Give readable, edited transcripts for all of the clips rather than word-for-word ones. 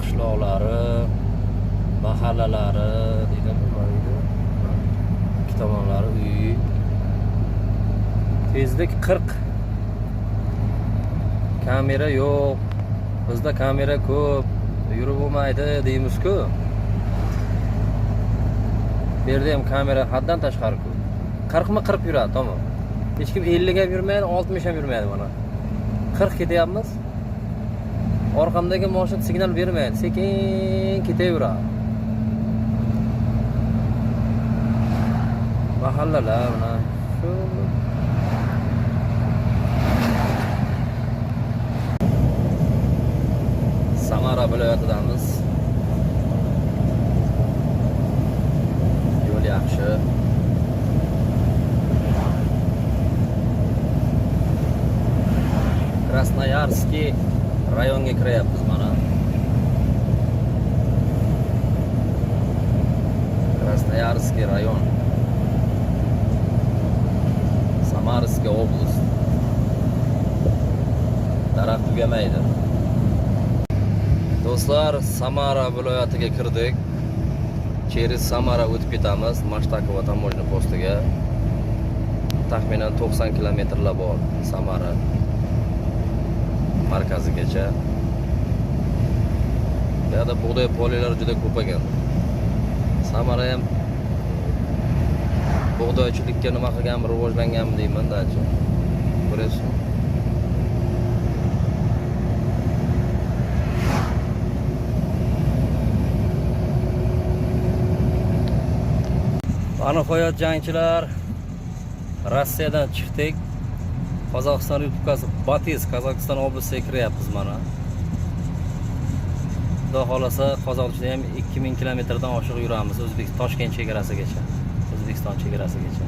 qishloqlari, mahallalari deydimi, nima deydi? Ikki tomonlari uy. Tezlik 40. Kamera yo'q. Bizda kamera ko'p. Yurib bo'lmaydi deymiz-ku. Bu yerda ham kamera haddan tashqari ko'p. 40 mi 40 yuradi, tamom. Hech kim 50 ga yurmaydi, 60 ham yurmaydi mana. 40 ketyapmiz. Orqamdagi mashina signal bermaydi, sekin ketaveradi. Mahallalar mana shu Samara viloyatidamiz. Yo'l yaxshi. Krasnoyarskiy rayonga kiryapmiz mana. Krasnoyarskiy rayon. Samarskiy oblast. Daraxt tugamaydi. Do'stlar, Samara viloyatiga kirdik. Через Samara o'tib ketamiz Mashtakova tamojna postiga. Taxminan 90 kilometrlar bor Samara markazigacha. Bu yerda bug'doy polilari juda ko'p ekan. Samara ham bug'doychilikka nima qilgan, rivojlanganmi deyman dachi. Ko'rasizmi? Aniqoyat jangchilar, Rossiyadan chiqdik. Qozog'iston Respublikasi Batiz, Qozog'iston oblastiga kiryapmiz mana. Xudo xolasa Qozog'istonda ham 2000 kilometrdan oshiq yuramiz Toshkent chegarasigacha. O'zbekiston chegarasigacha.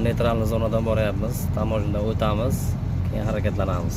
Neytral zonadan boryapmiz, tamojnadan o'tamiz, keyin harakatlanamiz.